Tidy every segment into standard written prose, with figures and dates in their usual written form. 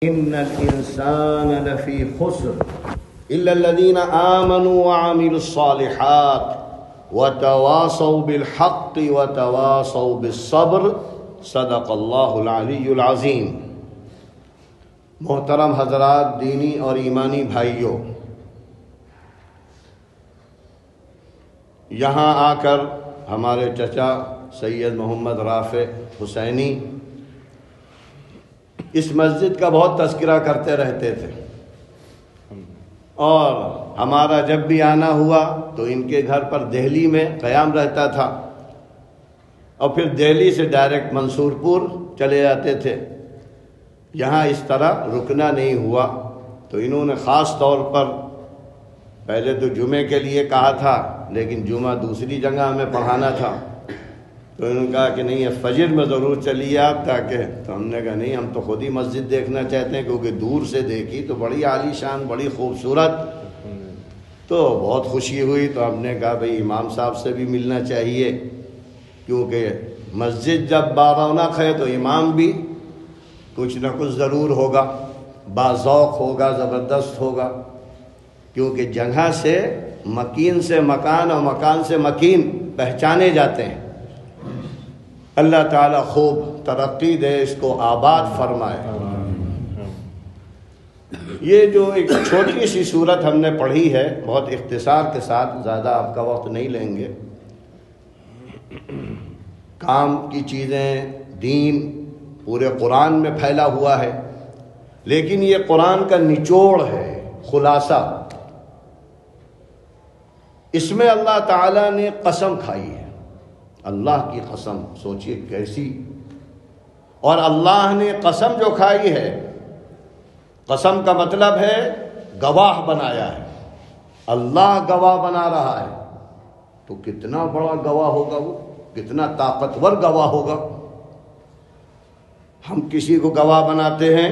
إن الإنسان لفي خسر إلا الذين آمنوا وعملوا الصالحات وتواصوا بالحق وتواصوا بالصبر صدق اللہ العلی العظیم۔ محترم حضرات، دینی اور ایمانی بھائیوں، یہاں آ کر ہمارے چچا سید محمد رافع حسینی اس مسجد کا بہت تذکرہ کرتے رہتے تھے، اور ہمارا جب بھی آنا ہوا تو ان کے گھر پر دہلی میں قیام رہتا تھا، اور پھر دہلی سے ڈائریکٹ منصور پور چلے جاتے تھے۔ یہاں اس طرح رکنا نہیں ہوا، تو انہوں نے خاص طور پر پہلے تو جمعے کے لیے کہا تھا، لیکن جمعہ دوسری جگہ ہمیں پڑھانا تھا، تو انہوں نے کہا کہ نہیں، فجر میں ضرور چلیے آپ تاکہ، تو ہم نے کہا نہیں، ہم تو خود ہی مسجد دیکھنا چاہتے ہیں، کیونکہ دور سے دیکھی تو بڑی عالی شان، بڑی خوبصورت، تو بہت خوشی ہوئی۔ تو ہم نے کہا بھئی امام صاحب سے بھی ملنا چاہیے، کیونکہ مسجد جب بارونق ہے تو امام بھی کچھ نہ کچھ ضرور ہوگا، باذوق ہوگا، زبردست ہوگا، کیونکہ جگہ سے مکین سے مکان اور مکان سے مکین پہچانے جاتے ہیں۔ اللہ تعالیٰ خوب ترقی دے، اس کو آباد فرمائے۔ یہ جو ایک چھوٹی سی صورت ہم نے پڑھی ہے، بہت اختصار کے ساتھ، زیادہ آپ کا وقت نہیں لیں گے۔ کام کی چیزیں، دین پورے قرآن میں پھیلا ہوا ہے، لیکن یہ قرآن کا نچوڑ ہے، خلاصہ۔ اس میں اللہ تعالیٰ نے قسم کھائی ہے، اللہ کی قسم، سوچئے کیسی، اور اللہ نے قسم جو کھائی ہے، قسم کا مطلب ہے گواہ بنایا ہے، اللہ گواہ بنا رہا ہے، تو کتنا بڑا گواہ ہوگا وہ، کتنا طاقتور گواہ ہوگا۔ ہم کسی کو گواہ بناتے ہیں،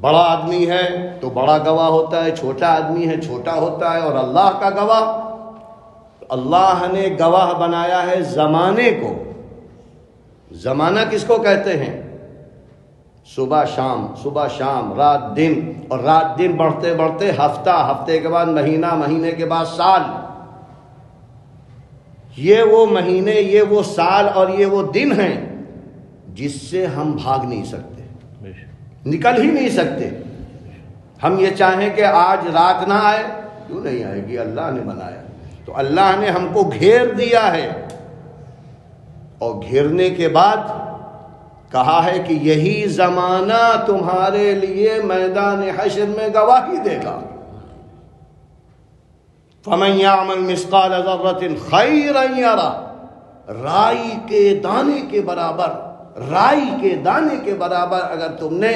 بڑا آدمی ہے تو بڑا گواہ ہوتا ہے، چھوٹا آدمی ہے چھوٹا ہوتا ہے، اور اللہ کا گواہ، اللہ نے گواہ بنایا ہے زمانے کو۔ زمانہ کس کو کہتے ہیں؟ صبح شام، صبح شام، رات دن، اور رات دن بڑھتے بڑھتے ہفتہ، ہفتے کے بعد مہینہ، مہینے کے بعد سال۔ یہ وہ مہینے، یہ وہ سال اور یہ وہ دن ہیں جس سے ہم بھاگ نہیں سکتے، نکل ہی نہیں سکتے۔ ہم یہ چاہیں کہ آج رات نہ آئے، کیوں نہیں آئے گی، اللہ نے بنایا، تو اللہ نے ہم کو گھیر دیا ہے، اور گھیرنے کے بعد کہا ہے کہ یہی زمانہ تمہارے لیے میدان حشر میں گواہی دے گا۔ فَمَنْ يَعْمَلْ مِثْقَالَ ذَرَّةٍ خَيْرًا يَرَهُ، رائی کے دانے کے برابر، رائی کے دانے کے برابر اگر تم نے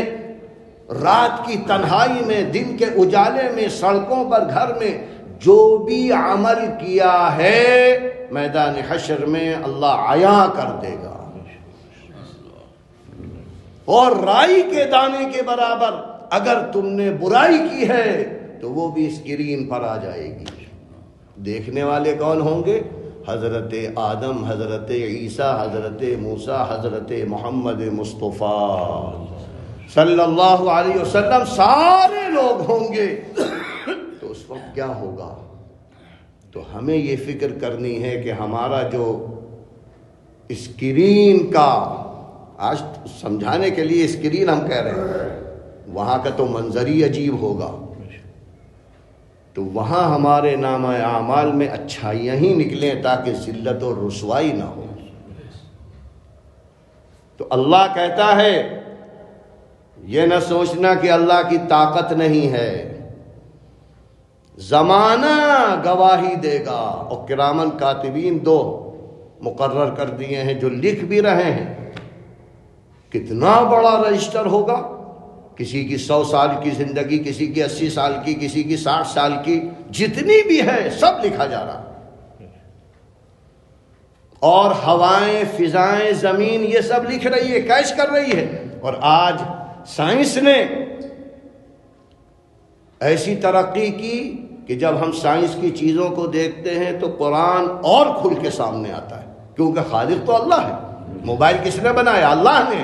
رات کی تنہائی میں، دن کے اجالے میں، سڑکوں پر، گھر میں جو بھی عمل کیا ہے، میدان حشر میں اللہ عیاں کر دے گا۔ اور رائی کے دانے کے برابر اگر تم نے برائی کی ہے تو وہ بھی اسکرین پر آ جائے گی۔ دیکھنے والے کون ہوں گے؟ حضرت آدم، حضرت عیسیٰ، حضرت موسیٰ، حضرت محمد مصطفیٰ صلی اللہ علیہ وسلم، سارے لوگ ہوں گے۔ تو اس وقت کیا ہوگا؟ تو ہمیں یہ فکر کرنی ہے کہ ہمارا جو اسکرین کا، آج سمجھانے کے لیے اسکرین ہم کہہ رہے ہیں، وہاں کا تو منظر ہی عجیب ہوگا، تو وہاں ہمارے نامہ اعمال میں اچھائیاں ہی نکلیں تاکہ ذلت اور رسوائی نہ ہو۔ تو اللہ کہتا ہے، یہ نہ سوچنا کہ اللہ کی طاقت نہیں ہے، زمانہ گواہی دے گا۔ اور کرامن کاتبین دو مقرر کر دیے ہیں جو لکھ بھی رہے ہیں۔ کتنا بڑا رجسٹر ہوگا، کسی کی 100 سال کی زندگی، کسی کی 80 سال کی، کسی کی 60 سال کی، جتنی بھی ہے سب لکھا جا رہا۔ اور ہوائیں، فضائیں، زمین، یہ سب لکھ رہی ہے، کیچ کر رہی ہے۔ اور آج سائنس نے ایسی ترقی کی کہ جب ہم سائنس کی چیزوں کو دیکھتے ہیں تو قرآن اور کھل کے سامنے آتا ہے، کیونکہ خالق تو اللہ ہے۔ موبائل کس نے بنایا؟ اللہ نے۔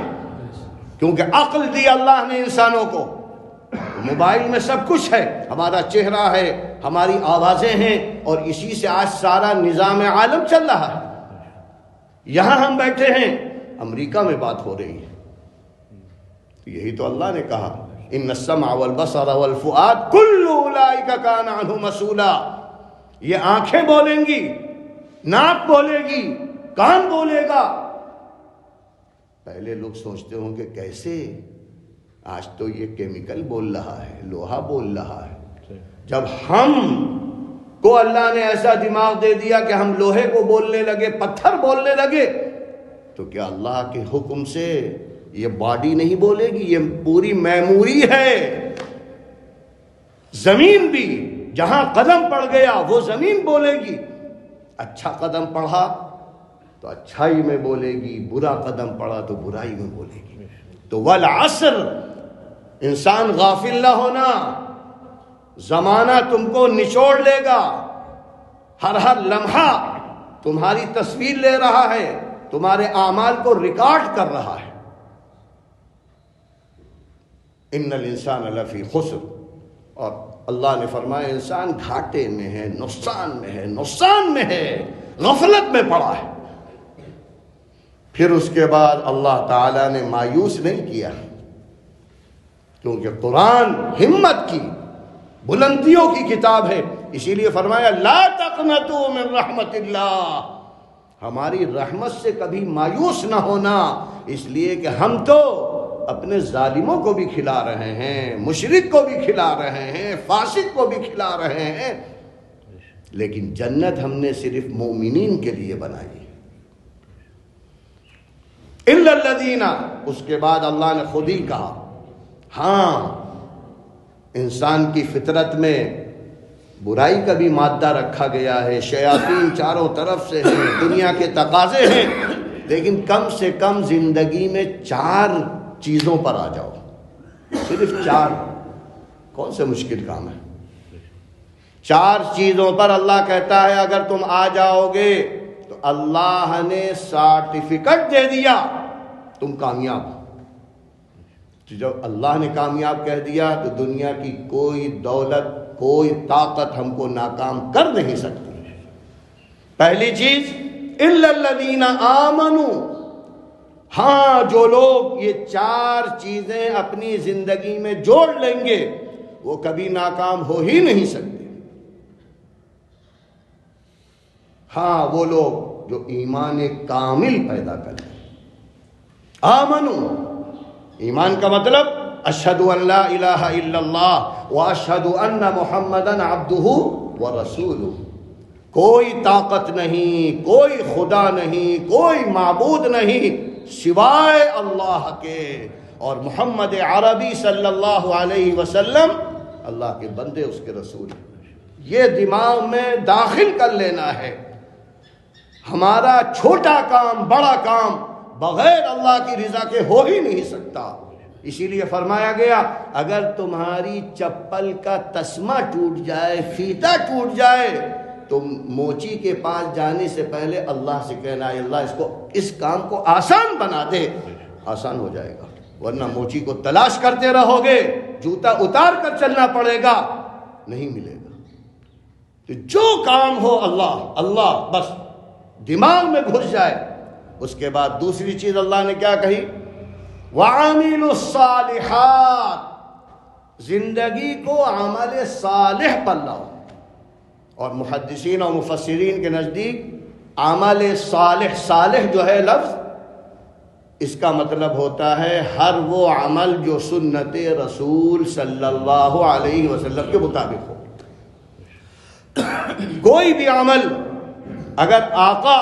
کیونکہ عقل دی اللہ نے انسانوں کو. موبائل میں سب کچھ ہے، ہمارا چہرہ ہے، ہماری آوازیں ہیں، اور اسی سے آج سارا نظام عالم چل رہا ہے. یہاں ہم بیٹھے ہیں، امریکہ میں بات ہو رہی ہے. یہی تو اللہ نے کہا ان السمع والبصر والفؤاد کل اولئک کان عنہ مسئولا. یہ آنکھیں بولیں گی، ناک بولے گی، کان بولے گا. پہلے لوگ سوچتے ہوں کہ کیسے، آج تو یہ کیمیکل بول رہا ہے، لوہا بول رہا ہے. جب ہم کو اللہ نے ایسا دماغ دے دیا کہ ہم لوہے کو بولنے لگے، پتھر بولنے لگے، تو کیا اللہ کے حکم سے یہ باڈی نہیں بولے گی؟ یہ پوری میموری ہے. زمین بھی جہاں قدم پڑ گیا وہ زمین بولے گی. اچھا قدم پڑھا تو اچھائی میں بولے گی، برا قدم پڑا تو برائی میں بولے گی. تو والعصر، انسان غافل نہ ہونا، زمانہ تم کو نچوڑ لے گا. ہر لمحہ تمہاری تصویر لے رہا ہے، تمہارے اعمال کو ریکارڈ کر رہا ہے. ان الانسان لفی خسر، اور اللہ نے فرمایا انسان گھاٹے میں ہے، نقصان میں ہے، غفلت میں پڑا ہے. پھر اس کے بعد اللہ تعالیٰ نے مایوس نہیں کیا، کیونکہ قرآن ہمت کی، بلندیوں کی کتاب ہے. اسی لیے فرمایا لا تقنطوا من رحمت اللہ، ہماری رحمت سے کبھی مایوس نہ ہونا. اس لیے کہ ہم تو اپنے ظالموں کو بھی کھلا رہے ہیں، مشرک کو بھی کھلا رہے ہیں، فاسق کو بھی کھلا رہے ہیں، لیکن جنت ہم نے صرف مومنین کے لیے بنائی ہے. الا الذین، اس کے بعد اللہ نے خود ہی کہا. ہاں، انسان کی فطرت میں برائی کا بھی مادہ رکھا گیا ہے، شیاطین چاروں طرف سے ہیں، دنیا کے تقاضے ہیں، لیکن کم سے کم زندگی میں 4 چیزوں پر آ جاؤ. صرف 4، کون سے مشکل کام ہے؟ 4 چیزوں پر اللہ کہتا ہے اگر تم آ جاؤ گے تو اللہ نے سرٹیفکیٹ دے دیا، تم کامیاب. جب اللہ نے کامیاب کہہ دیا تو دنیا کی کوئی دولت، کوئی طاقت ہم کو ناکام کر نہیں سکتی. پہلی چیز الا الذین آمنوا، ہاں جو لوگ یہ 4 چیزیں اپنی زندگی میں جوڑ لیں گے وہ کبھی ناکام ہو ہی نہیں سکتے. ہاں وہ لوگ جو ایمان کامل پیدا کریں. آمنو، ایمان کا مطلب اشہد ان لا الہ الا اللہ واشہد ان محمدً عبدہ ورسولہ. کوئی طاقت نہیں، کوئی خدا نہیں، کوئی معبود نہیں سوائے اللہ کے، اور محمد عربی صلی اللہ علیہ وسلم اللہ کے بندے، اس کے رسول. یہ دماغ میں داخل کر لینا ہے. ہمارا چھوٹا کام، بڑا کام بغیر اللہ کی رضا کے ہو ہی نہیں سکتا. اسی لیے فرمایا گیا اگر تمہاری چپل کا تسمہ ٹوٹ جائے، فیتا ٹوٹ جائے، تم موچی کے پاس جانے سے پہلے اللہ سے کہنا ہے اللہ اس کام کو آسان بنا دے، آسان ہو جائے گا. ورنہ موچی کو تلاش کرتے رہو گے، جوتا اتار کر چلنا پڑے گا، نہیں ملے گا. تو جو کام ہو اللہ اللہ بس دماغ میں گھس جائے. اس کے بعد دوسری چیز اللہ نے کیا کہی؟ وَعَامِلُوا الصَّالِحَاتِ، زندگی کو عمل صالح پر لاؤ. اور محدثین اور مفسرین کے نزدیک عمل صالح، صالح جو ہے لفظ، اس کا مطلب ہوتا ہے ہر وہ عمل جو سنت رسول صلی اللہ علیہ وسلم کے مطابق ہو. کوئی بھی عمل اگر آقا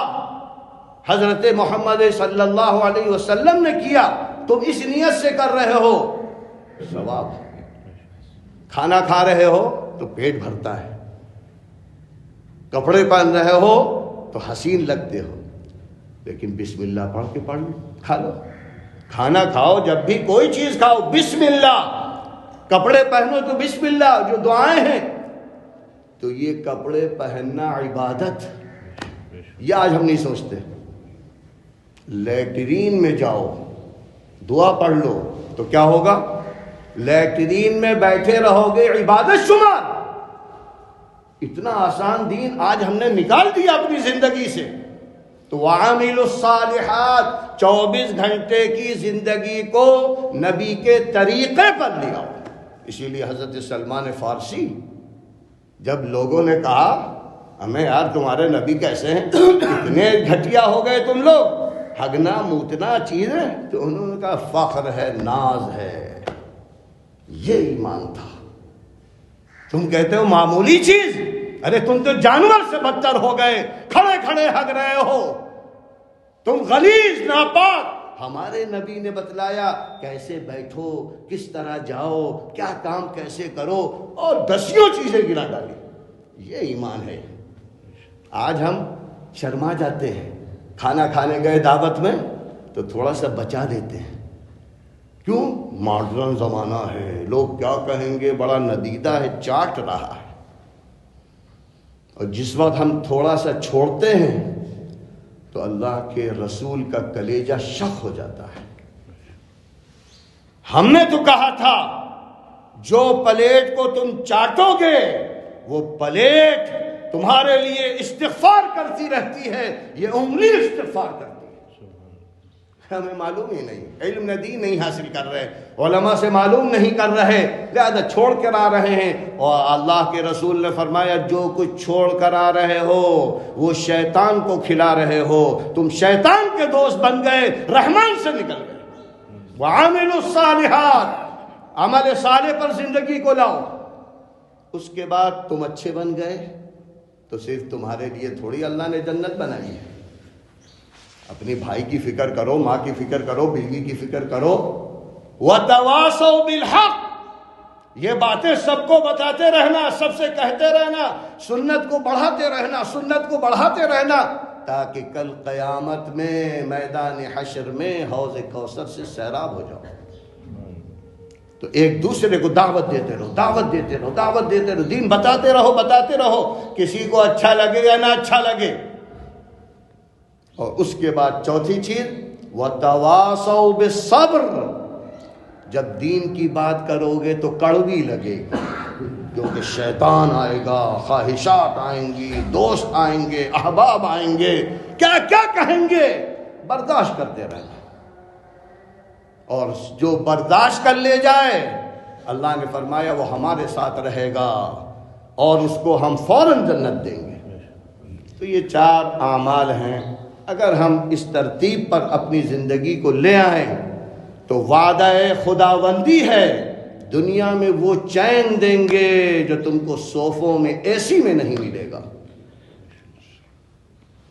حضرت محمد صلی اللہ علیہ وسلم نے کیا، تم اس نیت سے کر رہے ہو، ثواب. کھانا کھا رہے ہو تو پیٹ بھرتا ہے، کپڑے پہن رہے ہو تو حسین لگتے ہو، لیکن بسم اللہ پڑھ کے کھا لو. کھانا کھاؤ، جب بھی کوئی چیز کھاؤ بسم اللہ. کپڑے پہنو تو بسم اللہ. جو دعائیں ہیں، تو یہ کپڑے پہننا عبادت، یہ آج ہم نہیں سوچتے. لیٹرین میں جاؤ، دعا پڑھ لو تو کیا ہوگا؟ لیٹرین میں بیٹھے رہو گے عبادت شمار. اتنا آسان دین آج ہم نے نکال دیا اپنی زندگی سے. تو وَعَامِلُوا الصَّالِحَاتِ 24 گھنٹے کی زندگی کو نبی کے طریقے پر لیا. اسی لیے حضرت سلمان فارسی جب لوگوں نے کہا ہمیں یار تمہارے نبی کیسے ہیں، اتنے گھٹیا ہو گئے تم لوگ، ہگنا موتنا چیز ہے، تو انہوں نے کہا فخر ہے، ناز ہے. یہ ایمان تھا. تم کہتے ہو معمولی چیز، ارے تم تو جانور سے بدتر ہو گئے، کھڑے کھڑے ہگ رہے ہو، تم غلیظ ناپاک. ہمارے نبی نے بتلایا کیسے بیٹھو، کس طرح جاؤ، کیا کام کیسے کرو، اور دسیوں چیزیں گنا ڈالی. یہ ایمان ہے. آج ہم شرما جاتے ہیں، کھانا کھانے گئے دعوت میں تو تھوڑا سا بچا دیتے ہیں. کیوں؟ ماڈرن زمانہ ہے، لوگ کیا کہیں گے، بڑا ندیدہ ہے، چاٹ رہا ہے. اور جس وقت ہم تھوڑا سا چھوڑتے ہیں تو اللہ کے رسول کا کلیجہ شق ہو جاتا ہے. ہم نے تو کہا تھا جو پلیٹ کو تم چاٹو گے وہ پلیٹ تمہارے لیے استغفار کرتی رہتی ہے، یہ انگلی استغفار کرتی ہے. ہمیں معلوم ہی نہیں، علم دین نہیں حاصل کر رہے، علماء سے معلوم نہیں کر رہے، لہذا چھوڑ کر آ رہے ہیں. اور اللہ کے رسول نے فرمایا جو کچھ چھوڑ کر آ رہے ہو وہ شیطان کو کھلا رہے ہو، تم شیطان کے دوست بن گئے، رحمان سے نکل گئے. وَعَامِلُوا الصَّالِحَاتِ، عمل صالح پر زندگی کو لاؤ. اس کے بعد تم اچھے بن گئے تو صرف تمہارے لیے تھوڑی اللہ نے جنت بنائی ہے. اپنی بھائی کی فکر کرو، ماں کی فکر کرو، بیوی کی فکر کرو. وَتَوَاصَوْا بِالْحَقِّ، یہ باتیں سب کو بتاتے رہنا، سب سے کہتے رہنا، سنت کو بڑھاتے رہنا، سنت کو بڑھاتے رہنا، تاکہ کل قیامت میں میدان حشر میں حوض کوثر سے سیراب ہو جاؤ. تو ایک دوسرے کو دعوت دیتے رہو، دعوت دیتے رہو، دعوت دیتے رہو، دین بتاتے رہو، بتاتے رہو، کسی کو اچھا لگے یا نہ اچھا لگے. اور اس کے بعد چوتھی چیز وَتَوَاصَوْا بِالصَّبْرِ، جب دین کی بات کرو گے تو کڑوی لگے گی، کیونکہ شیطان آئے گا، خواہشات آئیں گی، دوست آئیں گے، احباب آئیں گے، کیا کیا کہیں گے. برداشت کرتے رہنا. اور جو برداشت کر لے جائے اللہ نے فرمایا وہ ہمارے ساتھ رہے گا اور اس کو ہم فوراً جنت دیں گے. تو یہ 4 اعمال ہیں. اگر ہم اس ترتیب پر اپنی زندگی کو لے آئیں تو وعدہ خداوندی ہے دنیا میں وہ چین دیں گے جو تم کو صوفوں میں اے سی میں نہیں ملے گا.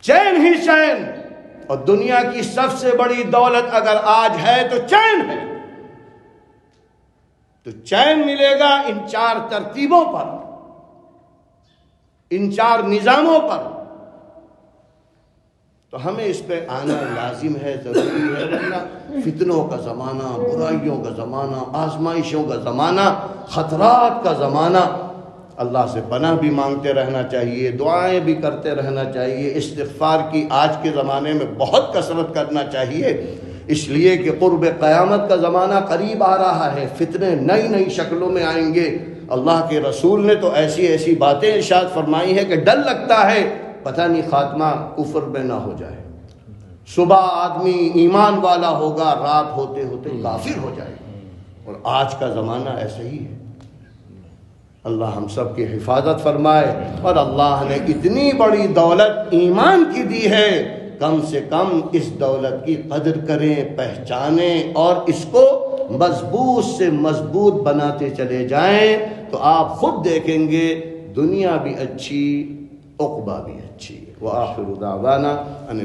چین ہی چین. اور دنیا کی سب سے بڑی دولت اگر آج ہے تو چین ہے. تو چین ملے گا ان 4 ترتیبوں پر، ان 4 نظاموں پر. تو ہمیں اس پہ آنا لازم ہے، ضروری ہے. ورنہ فتنوں کا زمانہ، برائیوں کا زمانہ، آزمائشوں کا زمانہ، خطرات کا زمانہ. اللہ سے پناہ بھی مانگتے رہنا چاہیے، دعائیں بھی کرتے رہنا چاہیے. استغفار کی آج کے زمانے میں بہت کثرت کرنا چاہیے، اس لیے کہ قرب قیامت کا زمانہ قریب آ رہا ہے. فتنے نئی نئی شکلوں میں آئیں گے. اللہ کے رسول نے تو ایسی ایسی باتیں ارشاد فرمائی ہیں کہ ڈر لگتا ہے پتہ نہیں خاتمہ کفر میں نہ ہو جائے. صبح آدمی ایمان والا ہوگا، رات ہوتے ہوتے کافر ہو جائے. اور آج کا زمانہ ایسے ہی ہے. اللہ ہم سب کی حفاظت فرمائے. اور اللہ نے اتنی بڑی دولت ایمان کی دی ہے، کم سے کم اس دولت کی قدر کریں، پہچانیں اور اس کو مضبوط سے مضبوط بناتے چلے جائیں. تو آپ خود دیکھیں گے دنیا بھی اچھی، عقبہ بھی اچھی. وآخر دعوانا ان